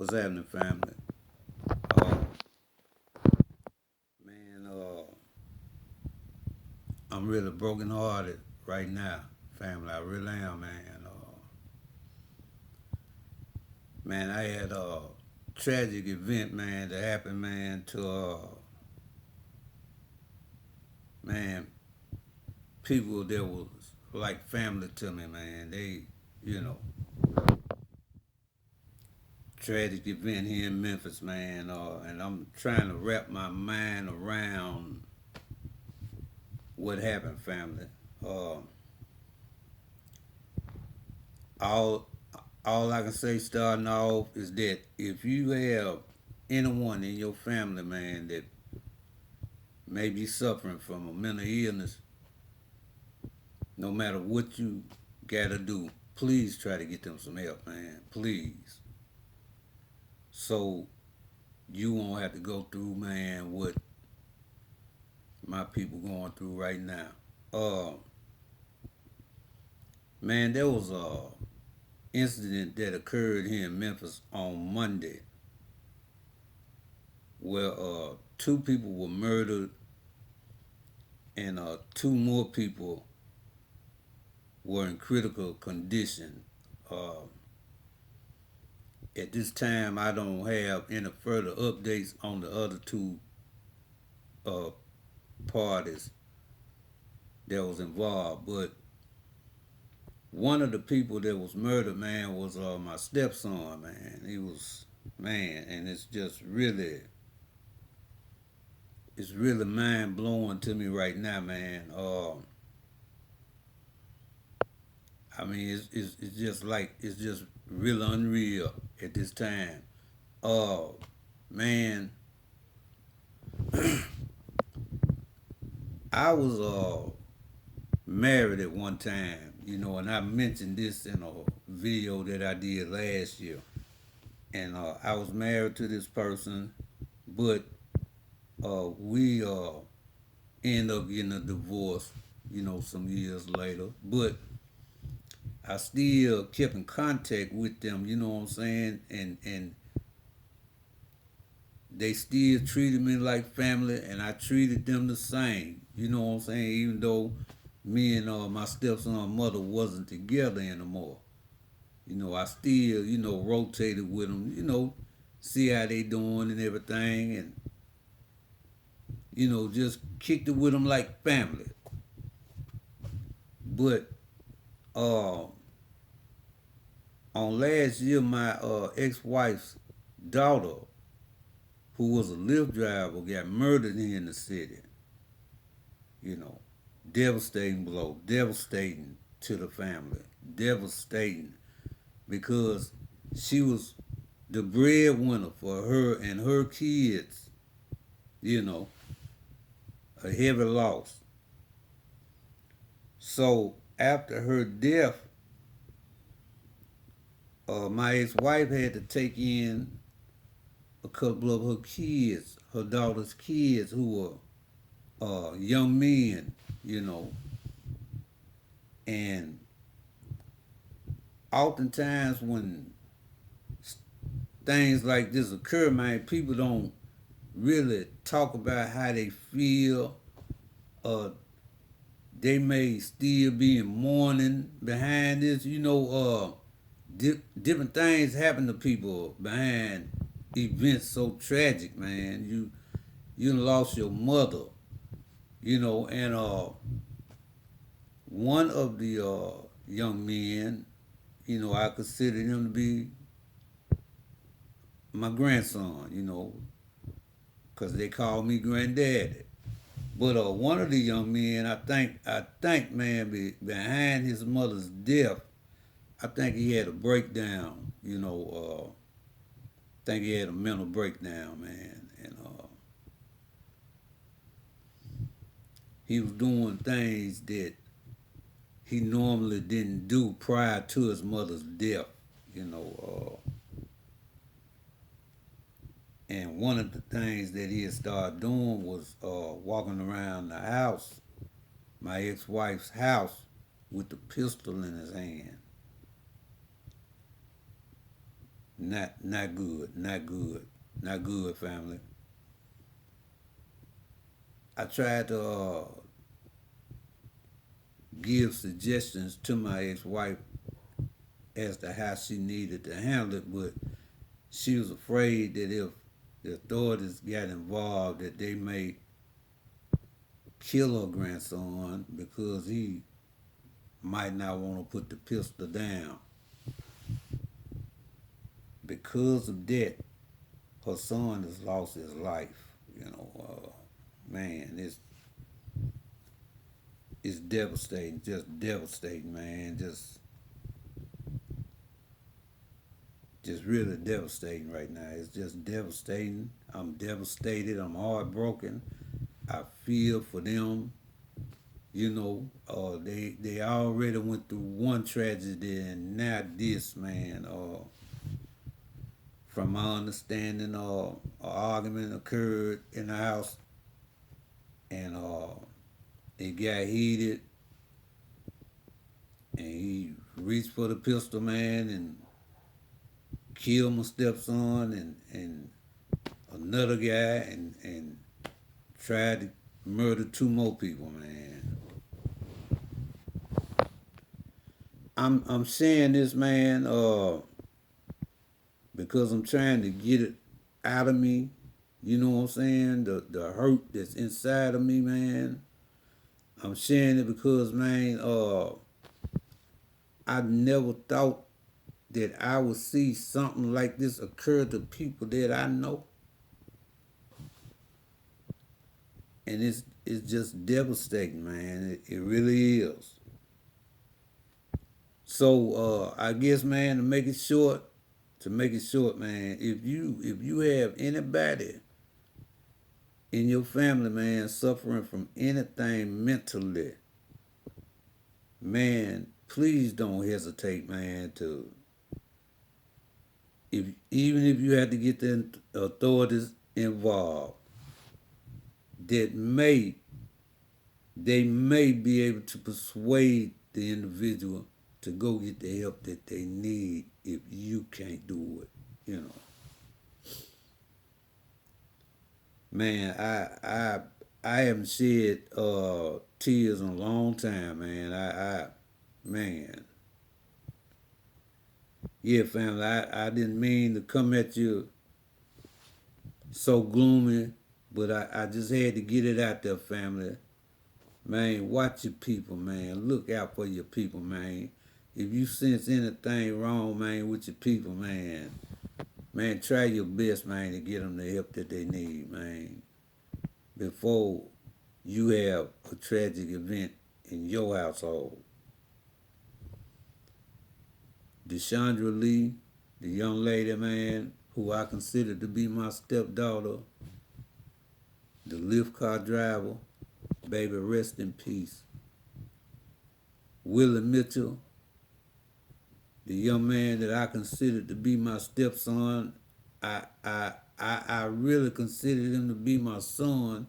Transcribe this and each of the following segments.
What's happening, family? Uh, man, I'm really brokenhearted right now, family. I really am, man. Man, I had a tragic event, man, that happened, man, to man, people that was like family to me, man. They, you know, tragic event here in Memphis, man. And I'm trying to wrap my mind around what happened, family. Uh, all all I can say starting off is that if you have anyone in your family, man, that may be suffering from a mental illness, no matter what you gotta do, please try to get them some help, man. Please. So you won't have to go through, man, what my people going through right now. Uh Man, there was a incident that occurred here in Memphis on Monday where two people were murdered and two more people were in critical condition. Uh, at this time, I don't have any further updates on the other two uh, parties that was involved, but one of the people that was murdered, man, was my stepson, man. He was, man, and it's really mind blowing to me right now, man. I mean, it's just like it's just real unreal at this time. Uh, Man, I was married at one time, and I mentioned this in a video that I did last year. And I was married to this person, but we end up getting a divorce, some years later. But I still kept in contact with them, you know what I'm saying? And they still treated me like family, and I treated them the same. You know what I'm saying? Even though me and my stepson mother wasn't together anymore. I still, rotated with them, see how they doing and everything, and just kicked it with them like family. But uh, on last year, my ex-wife's daughter, who was a Lyft driver, got murdered here in the city. You know, devastating blow, devastating to the family, devastating because she was the breadwinner for her and her kids. You know, a heavy loss. So after her death, my ex-wife had to take in a couple of her kids, her daughter's kids, who were young men, you know, and oftentimes when things like this occur, man, people don't really talk about how they feel. Uh, they may still be in mourning behind this. Different things happen to people behind events so tragic, man. You lost your mother, and one of the young men, I consider him to be my grandson, because they call me granddaddy. But one of the young men, I think, man, behind his mother's death, I think he had a breakdown. I think he had a mental breakdown, man, and he was doing things that he normally didn't do prior to his mother's death. You know, and one of the things that he had started doing was walking around the house, my ex-wife's house, with the pistol in his hand. Not good. Not good. Not good, family. I tried to give suggestions to my ex-wife as to how she needed to handle it, but she was afraid that if the authorities got involved, that they may kill her grandson because he might not want to put the pistol down. Because of that, her son has lost his life. You know, man, it's devastating, just devastating, man. Just really devastating right now. It's just devastating. I'm devastated. I'm heartbroken. I feel for them. You know, they already went through one tragedy and now this, man. From my understanding, an argument occurred in the house and it got heated and he reached for the pistol, man, and killed my stepson and another guy and tried to murder two more people, man. I'm saying this, man, because I'm trying to get it out of me. You know what I'm saying? The hurt that's inside of me, man. I'm sharing it because, man, I never thought that I would see something like this occur to people that I know. And it's just devastating, man. It really is. So I guess, man, to make it short, man, if you have anybody in your family, man, suffering from anything mentally, man, please don't hesitate, man, to if even if you have to get the authorities involved, that they may be able to persuade the individual to go get the help that they need if you can't do it. You know, man, I haven't shed tears in a long time, man. Man, yeah, family. I didn't mean to come at you so gloomy, but I just had to get it out there, family. Man, watch your people, man. Look out for your people, man. If you sense anything wrong, man, with your people, man, try your best, man, to get them the help that they need, man, before you have a tragic event in your household. Deshandra Lee, the young lady, man, who I consider to be my stepdaughter, the lift car driver, baby, rest in peace. Willie Mitchell, the young man that I considered to be my stepson, I really considered him to be my son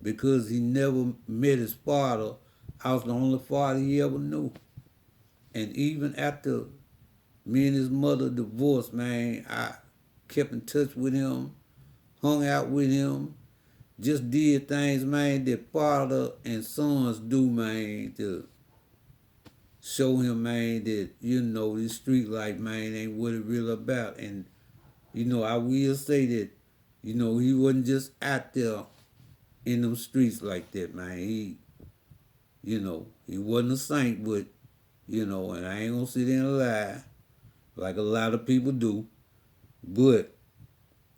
because he never met his father. I was the only father he ever knew. And even after me and his mother divorced, man, I kept in touch with him, hung out with him, just did things, man, that father and sons do, man, to show him, man, that, you know, this street life, man, ain't what it really about. And, you know, I will say that, you know, he wasn't just out there in them streets like that, man. You know, he wasn't a saint, but, you know, and I ain't gonna sit there and lie like a lot of people do. But,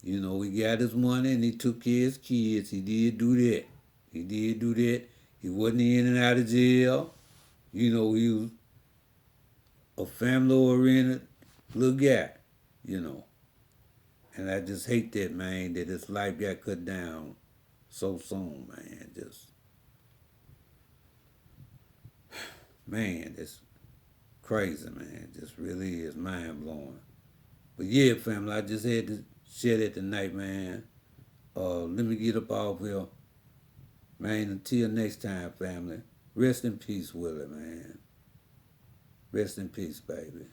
you know, he got his money and he took care of his kids. He did do that. He did do that. He wasn't in and out of jail. You know, he was a family-oriented little guy, you know. And I just hate that, man, that his life got cut down so soon, man. Man, that's crazy, man. It just really is mind-blowing. But yeah, family, I just had to share that tonight, man. Let me get up off here. Man, until next time, family. Rest in peace, Willie, man. Rest in peace, baby.